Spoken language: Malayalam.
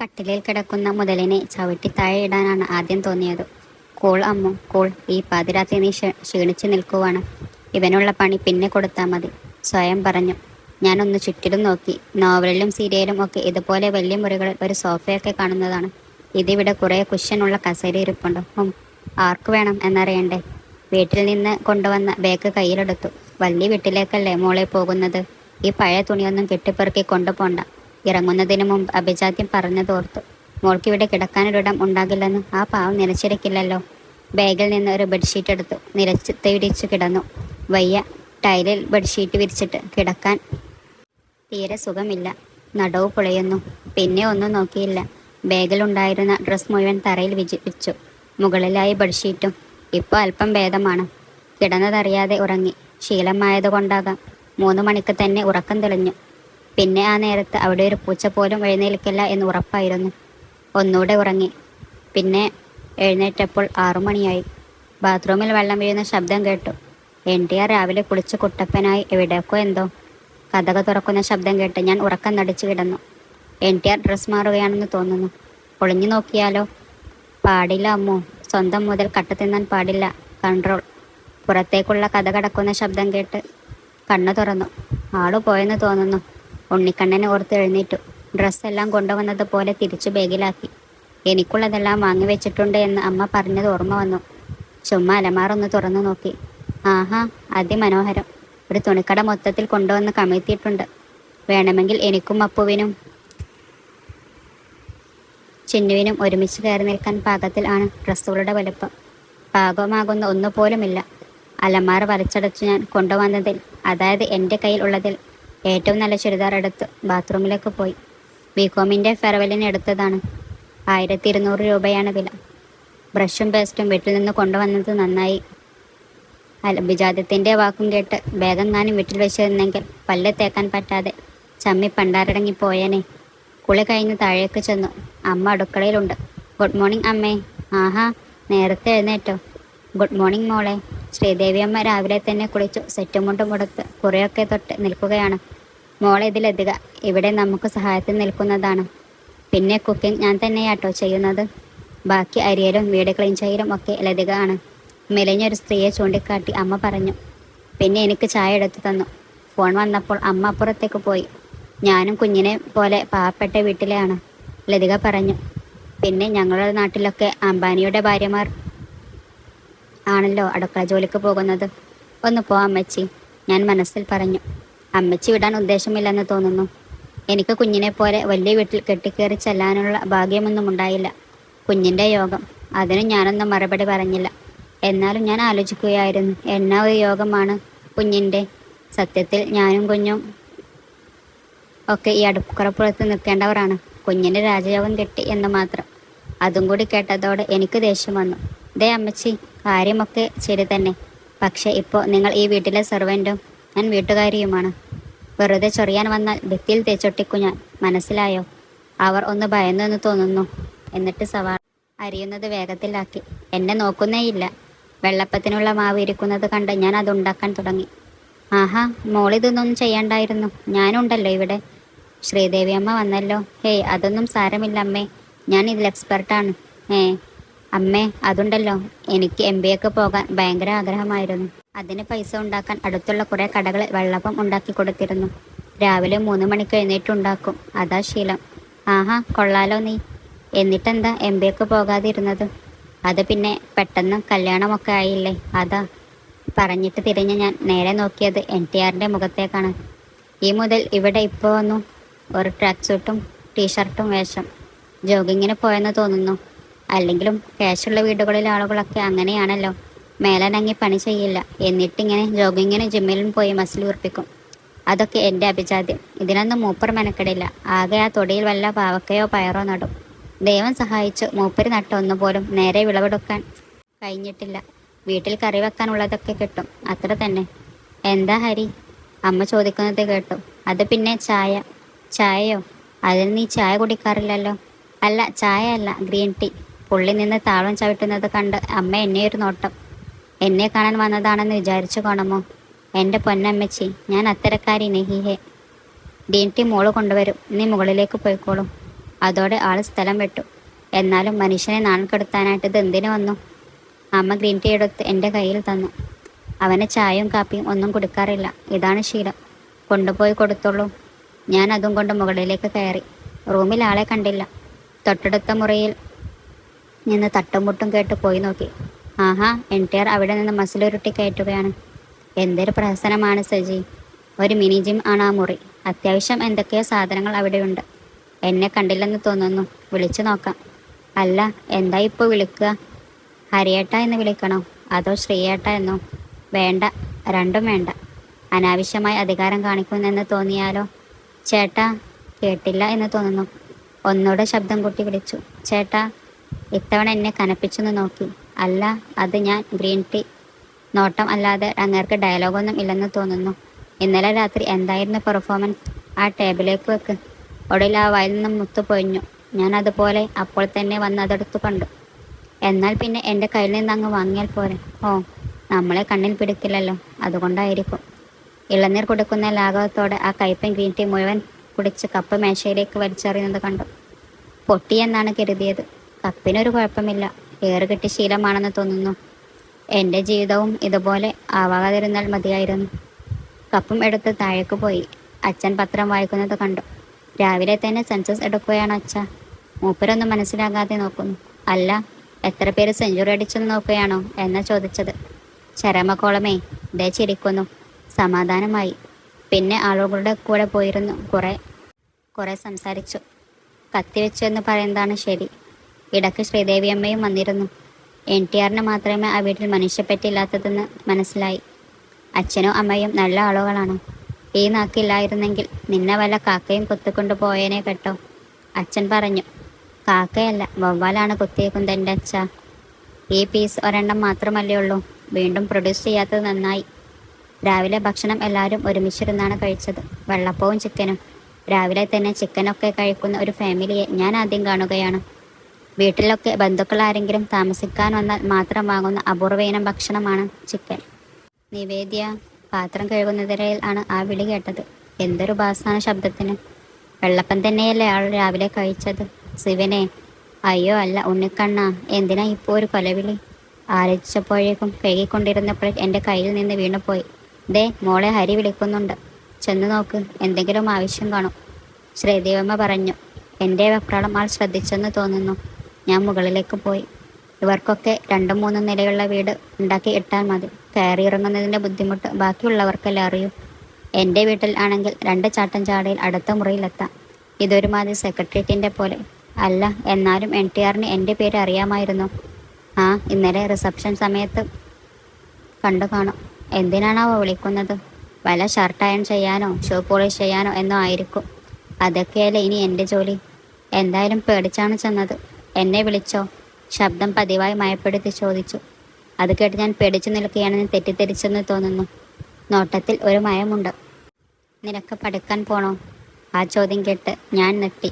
കട്ടിലിൽ കിടക്കുന്ന മുതലിനെ ചവിട്ടി താഴെയിടാനാണ് ആദ്യം തോന്നിയത്. കൂൾ അമ്മു കൂൾ, ഈ പാതിരാത്രി നീ ക്ഷീണിച്ചു നിൽക്കുവാണ്. ഇവനുള്ള പണി പിന്നെ കൊടുത്താൽ മതി, സ്വയം പറഞ്ഞു. ഞാനൊന്ന് ചുറ്റിലും നോക്കി. നോവലിലും സീരിയലും ഒക്കെ ഇതുപോലെ വലിയ മുറികളിൽ ഒരു സോഫയൊക്കെ കാണുന്നതാണ്. ഇതിവിടെ കുറേ കുഷ്യനുള്ള കസേര ഇരിപ്പുണ്ട്. ആർക്ക് വേണം എന്നറിയണ്ടേ. വീട്ടിൽ നിന്ന് കൊണ്ടുവന്ന ബാഗ് കയ്യിലെടുത്തു. വലിയ വീട്ടിലേക്കല്ലേ മോളെ പോകുന്നത്, ഈ പഴയ തുണിയൊന്നും കെട്ടിപ്പെറുക്കി കൊണ്ടുപോണ്ട. ഇറങ്ങുന്നതിന് മുമ്പ് അഭിജാത്യം പറഞ്ഞതോർത്തു. മോൾക്കിവിടെ കിടക്കാനൊരിടം ഉണ്ടാകില്ലെന്ന് ആ പാവം നിലച്ചിരിക്കില്ലല്ലോ. ബാഗിൽ നിന്ന് ഒരു ബെഡ്ഷീറ്റ് എടുത്തു. നിലത്ത് കിടന്നു. വയ്യ, ടൈലിൽ ബെഡ്ഷീറ്റ് വിരിച്ചിട്ട് കിടക്കാൻ തീരെ സുഖമില്ല. നടവ് പുളയുന്നു. പിന്നെ ഒന്നും നോക്കിയില്ല. ബാഗിലുണ്ടായിരുന്ന ഡ്രസ് മുഴുവൻ തറയിൽ വിരിച്ചു. മുകളിലായി ബെഡ്ഷീറ്റും. ഇപ്പോൾ അല്പം ഭേദമാണ്. കിടന്നതറിയാതെ ഉറങ്ങി. ശീലമായതുകൊണ്ടാകാം 3 മണിക്ക് തന്നെ ഉറക്കം തെളിഞ്ഞു. പിന്നെ ആ നേരത്ത് അവിടെ ഒരു പൂച്ച പോലും എഴുന്നേൽക്കില്ല എന്ന് ഉറപ്പായിരുന്നു. ഒന്നുകൂടെ ഉറങ്ങി. പിന്നെ എഴുന്നേറ്റപ്പോൾ 6 മണിയായി. ബാത്റൂമിൽ വെള്ളം വീഴുന്ന ശബ്ദം കേട്ടു. NTR രാവിലെ കുളിച്ച് കുട്ടപ്പനായി എവിടേക്കോ എന്തോ. കതക് തുറക്കുന്ന ശബ്ദം കേട്ട് ഞാൻ ഉറക്കം നടിച്ചു കിടന്നു. NTR ഡ്രസ് മാറുകയാണെന്ന് തോന്നുന്നു. ഒളിഞ്ഞു നോക്കിയാലോ? പാടില്ല അമ്മു, സ്വന്തം മുതൽ കട്ട് തിന്നാൻ പാടില്ല. കൺട്രോൾ. പുറത്തേക്കുള്ള കതകടക്കുന്ന ശബ്ദം കേട്ട് കണ്ണു തുറന്നു. ആളു പോയെന്ന് തോന്നുന്നു. ഉണ്ണിക്കണ്ണനെ ഓർത്ത് എഴുന്നേറ്റു. ഡ്രസ്സെല്ലാം കൊണ്ടുവന്നത് പോലെ തിരിച്ചു ബാഗിലാക്കി. എനിക്കുള്ളതെല്ലാം വാങ്ങി വെച്ചിട്ടുണ്ട് എന്ന് അമ്മ പറഞ്ഞത് ഓർമ്മ വന്നു. ചുമ്മാ അലമാറൊന്ന് തുറന്നു നോക്കി. ആഹാ, അതിമനോഹരം. ഒരു തുണിക്കട മൊത്തത്തിൽ കൊണ്ടുവന്ന് കമിഴ്ത്തിയിട്ടുണ്ട്. വേണമെങ്കിൽ എനിക്കും അപ്പുവിനും ചിന്നുവിനും ഒരുമിച്ച് കയറി നിൽക്കാൻ പാകത്തിൽ ആണ് ഡ്രസ്സുകളുടെ വലുപ്പം. പാകമാകുന്ന ഒന്നുപോലുമില്ല. അലമാറ വലിച്ചടച്ചു ഞാൻ കൊണ്ടുവന്നതിൽ, അതായത് എൻ്റെ കയ്യിൽ ഉള്ളതിൽ ഏറ്റവും നല്ല ചുരിദാർ എടുത്ത് ബാത്റൂമിലേക്ക് പോയി. ബികോമിൻ്റെ ഫെയർവെല്ലിന് എടുത്തതാണ്. 1200 രൂപയാണ് വില. ബ്രഷും പേസ്റ്റും വീട്ടിൽ നിന്ന് കൊണ്ടുവന്നത് നന്നായി. അഭിജാത്യത്തിൻ്റെ വാക്കും കേട്ട് വേഗങ്ങാനും വീട്ടിൽ വെച്ചിരുന്നെങ്കിൽ പല്ല് തേക്കാൻ പറ്റാതെ ചമ്മി പണ്ടാരടങ്ങി പോയേനെ. കുളി കഴിഞ്ഞ് താഴേക്ക് ചെന്നു. അമ്മ അടുക്കളയിലുണ്ട്. ഗുഡ് മോർണിംഗ് അമ്മേ. ആഹാ, നേരത്തെ എഴുന്നേറ്റോ? ഗുഡ് മോർണിംഗ് മോളെ. ശ്രീദേവിയമ്മ രാവിലെ തന്നെ കുളിച്ചു സെറ്റുമുണ്ടും കൊടുത്ത് കുറേയൊക്കെ തൊട്ട് നിൽക്കുകയാണ്. മോളെ ഇതിലെത്തുക, ഇവിടെ നമുക്ക് സഹായത്തിന് നിൽക്കുന്നതാണ്. പിന്നെ കുക്കിംഗ് ഞാൻ തന്നെയാട്ടോ ചെയ്യുന്നത്. ബാക്കി അരിയലും വീട് ക്ലീൻ ചെയ്യലും ഒക്കെ ലതിക ആണ്. മെലിഞ്ഞൊരു സ്ത്രീയെ ചൂണ്ടിക്കാട്ടി അമ്മ പറഞ്ഞു. പിന്നെ എനിക്ക് ചായ എടുത്തു തന്നു. ഫോൺ വന്നപ്പോൾ അമ്മ അപ്പുറത്തേക്ക് പോയി. ഞാനും കുഞ്ഞിനെ പോലെ പാവപ്പെട്ട വീട്ടിലെയാണ്, ലതിക പറഞ്ഞു. പിന്നെ ഞങ്ങളുടെ നാട്ടിലൊക്കെ അംബാനിയുടെ ഭാര്യമാർ ആണല്ലോ അടുക്കള ജോലിക്ക് പോകുന്നത്. ഒന്ന് പോ അമ്മച്ചി, ഞാൻ മനസ്സിൽ പറഞ്ഞു. അമ്മച്ചി വിടാൻ ഉദ്ദേശമില്ലെന്ന് തോന്നുന്നു. എനിക്ക് കുഞ്ഞിനെ പോലെ വലിയ വീട്ടിൽ കെട്ടിക്കേറി ചെല്ലാനുള്ള ഭാഗ്യമൊന്നും ഉണ്ടായില്ല. കുഞ്ഞിൻ്റെ യോഗം. അതിന് ഞാനൊന്നും മറുപടി പറഞ്ഞില്ല. എന്നാലും ഞാൻ ആലോചിക്കുകയായിരുന്നു, എന്നാ ഒരു യോഗമാണ് കുഞ്ഞിൻ്റെ. സത്യത്തിൽ ഞാനും കുഞ്ഞും ഒക്കെ ഈ അടുക്കളപ്പുറത്ത് നിൽക്കേണ്ടവരാണ്. കുഞ്ഞിൻ്റെ രാജയോഗം കിട്ടി എന്ന് മാത്രം. അതും കൂടി കേട്ടതോടെ എനിക്ക് ദേഷ്യം വന്നു. ദേ അമ്മച്ചി, കാര്യമൊക്കെ ശരി തന്നെ. പക്ഷേ ഇപ്പോൾ നിങ്ങൾ ഈ വീട്ടിലെ സെർവൻറ്റും ഞാൻ വീട്ടുകാരിയുമാണ്. വെറുതെ ചൊറിയാൻ വന്നാൽ ഭിത്തിയിൽ തേച്ചൊട്ടിക്കു ഞാൻ, മനസ്സിലായോ? അവർ ഒന്ന് ഭയന്നു എന്ന് തോന്നുന്നു. എന്നിട്ട് സവാള അരിയുന്നത് വേഗത്തിലാക്കി. എന്നെ നോക്കുന്നേയില്ല. വെള്ളപ്പത്തിനുള്ള മാവ് ഇരിക്കുന്നത് കണ്ട് ഞാൻ അതുണ്ടാക്കാൻ തുടങ്ങി. ആഹാ, മോളിതൊന്നും ചെയ്യണ്ടായിരുന്നു, ഞാനുണ്ടല്ലോ ഇവിടെ. ശ്രീദേവി അമ്മ വന്നല്ലോ. ഹേയ്, അതൊന്നും സാരമില്ല അമ്മേ, ഞാൻ ഇതിൽ എക്സ്പെർട്ടാണ്. അമ്മേ, അതുണ്ടല്ലോ, എനിക്ക് MBAക്ക് പോകാൻ ഭയങ്കര ആഗ്രഹമായിരുന്നു. അതിന് പൈസ ഉണ്ടാക്കാൻ അടുത്തുള്ള കുറേ കടകളിൽ വെള്ളപ്പം ഉണ്ടാക്കി കൊടുത്തിരുന്നു. രാവിലെ 3 മണിക്ക് എഴുന്നേറ്റുണ്ടാക്കും, അതാ ശീലം. ആഹാ, കൊള്ളാലോ നീ. എന്നിട്ടെന്താ MBAക്ക് പോകാതിരുന്നത്? അത് പിന്നെ പെട്ടെന്ന് കല്യാണമൊക്കെ ആയില്ലേ, അതാ. പറഞ്ഞിട്ട് തിരിഞ്ഞ് ഞാൻ നേരെ നോക്കിയത് NTRൻ്റെ മുഖത്തേക്കാണ്. ഈ മുതൽ ഇവിടെ ഇപ്പോൾ വന്നു. ഒരു ട്രാക്ക് സൂട്ടും ടീഷർട്ടും വേഷം. ജോഗിങ്ങിന് പോയെന്ന് തോന്നുന്നു. അല്ലെങ്കിലും ക്യാഷുള്ള വീടുകളിലെ ആളുകളൊക്കെ അങ്ങനെയാണല്ലോ. മേലനങ്ങി പണി ചെയ്യില്ല, എന്നിട്ടിങ്ങനെ ജോഗിങ്ങിന് ജിമ്മിലും പോയി മസിൽ ഉറപ്പിക്കും. അതൊക്കെ എൻ്റെ അഭിജാത്യം. ഇതിനൊന്നും മൂപ്പർ മെനക്കെടില്ല. ആകെ ആ തൊടിയിൽ വല്ല പാവക്കയോ പയറോ നടും. ദൈവം സഹായിച്ചു മൂപ്പര് നട്ട ഒന്നുപോലും നേരെ വിളവെടുക്കാൻ കഴിഞ്ഞിട്ടില്ല. വീട്ടിൽ കറി വെക്കാനുള്ളതൊക്കെ കിട്ടും, അത്ര തന്നെ. എന്താ ഹരി? അമ്മ ചോദിക്കുന്നത് കേട്ടു. അത് പിന്നെ ചായ. ചായയോ? അതിന് നീ ചായ കുടിക്കാറില്ലല്ലോ. അല്ല, ചായ അല്ല, ഗ്രീൻ ടീ. പുള്ളി നിന്ന് താളം ചവിട്ടുന്നത് കണ്ട് അമ്മ എന്നെയൊരു നോട്ടം. എന്നെ കാണാൻ വന്നതാണെന്ന് വിചാരിച്ചു കാണുമോ? എൻ്റെ പൊന്നമ്മച്ചി, ഞാൻ അത്തരക്കാരി നെഹിഹേ. ഗ്രീൻ ടീ മോള് കൊണ്ടുവരും, നീ മുകളിലേക്ക് പോയിക്കോളും. അതോടെ ആൾ സ്ഥലം വിട്ടു. എന്നാലും മനുഷ്യനെ നാണം കെടുത്താനായിട്ട് ഇത് എന്തിനു വന്നു? അമ്മ ഗ്രീൻ ടീ എടുത്ത് എൻ്റെ കയ്യിൽ തന്നു. അവന് ചായയും കാപ്പിയും ഒന്നും കൊടുക്കാറില്ല. ഇതാണ് ശീലം. കൊണ്ടുപോയി കൊടുത്തോളൂ. ഞാൻ അതും കൊണ്ട് മുകളിലേക്ക് കയറി. റൂമിൽ ആളെ കണ്ടില്ല. തൊട്ടടുത്ത മുറിയിൽ നിന്ന് തട്ടുമുട്ടും കേട്ട് പോയി നോക്കി. ആഹാ, NTR അവിടെ നിന്ന് മസിലുരുട്ടി കയറ്റുകയാണ്. എന്തൊരു പ്രഹസനമാണ് സജി. ഒരു മിനി ജിം ആണ് ആ മുറി. അത്യാവശ്യം എന്തൊക്കെയോ സാധനങ്ങൾ അവിടെയുണ്ട്. എന്നെ കണ്ടില്ലെന്ന് തോന്നുന്നു. വിളിച്ചു നോക്കാം. അല്ല, എന്താ ഇപ്പോൾ വിളിക്കുക? ഹരിയേട്ട എന്ന് വിളിക്കണോ അതോ ശ്രീയേട്ട എന്നോ? വേണ്ട, രണ്ടും വേണ്ട. അനാവശ്യമായി അധികാരം കാണിക്കുന്നെന്ന് തോന്നിയാലോ? ചേട്ടാ. കേട്ടില്ല എന്ന് തോന്നുന്നു. ഒന്നുകൂടെ ശബ്ദം കൂട്ടി വിളിച്ചു. ചേട്ടാ. ഇത്തവണ എന്നെ കനപ്പിച്ചൊന്ന് നോക്കി. അല്ല, അത് ഞാൻ ഗ്രീൻ ടീ. നോട്ടം അല്ലാതെ അങ്ങേർക്ക് ഡയലോഗൊന്നും ഇല്ലെന്ന് തോന്നുന്നു. ഇന്നലെ രാത്രി എന്തായിരുന്നു പെർഫോമൻസ്? ആ ടേബിളിലേക്ക് വെക്ക്. ഒടുവിൽ ആ വായിൽ നിന്നും മുത്തു പൊഴിഞ്ഞു. ഞാൻ അതുപോലെ അപ്പോൾ തന്നെ വന്ന് അതെടുത്തു കണ്ടു. എന്നാൽ പിന്നെ എൻ്റെ കയ്യിൽ നിന്ന് അങ്ങ് വാങ്ങിയാൽ പോരെ? ഓ, നമ്മളെ കണ്ണിൽ പിടിക്കില്ലല്ലോ, അതുകൊണ്ടായിരിക്കും. ഇളനീർ കൊടുക്കുന്ന ലാഘവത്തോടെ ആ കയ്പൻ ഗ്രീൻ ടീ മുഴുവൻ കുടിച്ച് കപ്പ് മേശയിലേക്ക് വലിച്ചെറിയുന്നത് കണ്ടു. പൊട്ടിയെന്നാണ് കരുതിയത്. കപ്പിനൊരു കുഴപ്പമില്ല. ഏറുകെട്ടി ശീലമാണെന്ന് തോന്നുന്നു. എൻ്റെ ജീവിതവും ഇതുപോലെ ആവാതിരുന്നാൽ മതിയായിരുന്നു. കപ്പും എടുത്ത് താഴേക്ക് പോയി. അച്ഛൻ പത്രം വായിക്കുന്നത് കണ്ടു. രാവിലെ തന്നെ സെൻസസ് എടുക്കുകയാണ് അച്ഛ. മൂപ്പരൊന്നും മനസ്സിലാകാതെ നോക്കുന്നു. അല്ല, എത്ര പേര് സെഞ്ചുറി അടിച്ചെന്ന് നോക്കുകയാണോ എന്നാ ചോദിച്ചത്. ചരമക്കോളമേ, ദേ ചിരിക്കുന്നു. സമാധാനമായി. പിന്നെ ആളുകളുടെ കൂടെ പോയിരുന്നു. കുറെ സംസാരിച്ചു. കത്തിവെച്ചു എന്ന് പറയുന്നതാണ് ശരി. ഇടയ്ക്ക് ശ്രീദേവിയമ്മയും വന്നിരുന്നു. NTRന് മാത്രമേ ആ വീട്ടിൽ മനുഷ്യപ്പറ്റില്ലാത്തതെന്ന് മനസ്സിലായി. അച്ഛനും അമ്മയും നല്ല ആളുകളാണ്. ഈ നാക്കില്ലായിരുന്നെങ്കിൽ നിന്നെ വല്ല കാക്കയും കുത്തിക്കൊണ്ടു പോയേനെ കേട്ടോ. അച്ഛൻ പറഞ്ഞു. കാക്കയല്ല, വവ്വാലാണ് കുത്തിയേക്കുന്നത് എൻ്റെ അച്ഛ. ഈ പീസ് ഒരെണ്ണം മാത്രമല്ലേ ഉള്ളൂ. വീണ്ടും പ്രൊഡ്യൂസ് ചെയ്യാത്തത് നന്നായി. രാവിലെ ഭക്ഷണം എല്ലാവരും ഒരുമിച്ചിരുന്നാണ് കഴിച്ചത്. വെള്ളപ്പവും ചിക്കനും. രാവിലെ തന്നെ ചിക്കനൊക്കെ കഴിക്കുന്ന ഒരു ഫാമിലിയെ ഞാൻ ആദ്യം കാണുകയാണ്. വീട്ടിലൊക്കെ ബന്ധുക്കൾ ആരെങ്കിലും താമസിക്കാൻ വന്നാൽ മാത്രം വാങ്ങുന്ന അപൂർവയിനം ഭക്ഷണമാണ് ചിക്കൻ. നിവേദ്യ. പാത്രം കഴുകുന്നതിനിടയിൽ ആണ് ആ വിളി കേട്ടത്. എന്തൊരു ബാസാണ് ശബ്ദത്തിന്. വെള്ളപ്പം തന്നെയല്ലേ ആൾ രാവിലെ കഴിച്ചത്? ശിവനെ. അയ്യോ അല്ല, ഉണ്ണിക്കണ്ണ. എന്തിനാ ഇപ്പോൾ ഒരു കൊലവിളി? ആലോചിച്ചപ്പോഴേക്കും കഴുകിക്കൊണ്ടിരുന്നപ്പോൾ എൻ്റെ കയ്യിൽ നിന്ന് വീണുപോയി. ദേ, മോളെ ഹരി വിളിക്കുന്നുണ്ട്. ചെന്ന് നോക്ക്, എന്തെങ്കിലും ആവശ്യം കാണും. ശ്രീദേവമ്മ പറഞ്ഞു. എൻ്റെ വെപ്രാളം ആൾ ശ്രദ്ധിച്ചെന്ന് തോന്നുന്നു. ഞാൻ മുകളിലേക്ക് പോയി. ഇവർക്കൊക്കെ 2-3 നിലയുള്ള വീട് ഉണ്ടാക്കി ഇട്ടാൽ മതി. കയറിയിറങ്ങുന്നതിൻ്റെ ബുദ്ധിമുട്ട് ബാക്കിയുള്ളവർക്കല്ലേ അറിയൂ. എൻ്റെ വീട്ടിൽ ആണെങ്കിൽ 2 ചാട്ടം ചാടയിൽ അടുത്ത മുറിയിലെത്താം. ഇതൊരുമാതിരി സെക്രട്ടേറിയറ്റിൻ്റെ പോലെ. അല്ല, എന്നാലും NTRന് എൻ്റെ പേര് അറിയാമായിരുന്നു. ആ, ഇന്നലെ റിസപ്ഷൻ സമയത്ത് കണ്ടു കാണും. എന്തിനാണാവോ വിളിക്കുന്നത്? വല്ല ഷർട്ട് അയൺ ചെയ്യാനോ ഷൂ പോളിഷ് ചെയ്യാനോ എന്നോ ആയിരിക്കും. അതൊക്കെയല്ലേ ഇനി എൻ്റെ ജോലി. എന്തായാലും പേടിച്ചാണ് ചെന്നത്. എന്നെ വിളിച്ചോ? ശബ്ദം പതിവായി മയപ്പെടുത്തി ചോദിച്ചു. അത് കേട്ട് ഞാൻ പേടിച്ചു നിൽക്കുകയാണെന്ന് തെറ്റിദ്ധരിച്ചെന്ന് തോന്നുന്നു. നോട്ടത്തിൽ ഒരു മയമുണ്ട്. നിനക്ക് പഠിക്കാൻ പോണോ? ആ ചോദ്യം കേട്ട് ഞാൻ നെട്ടി.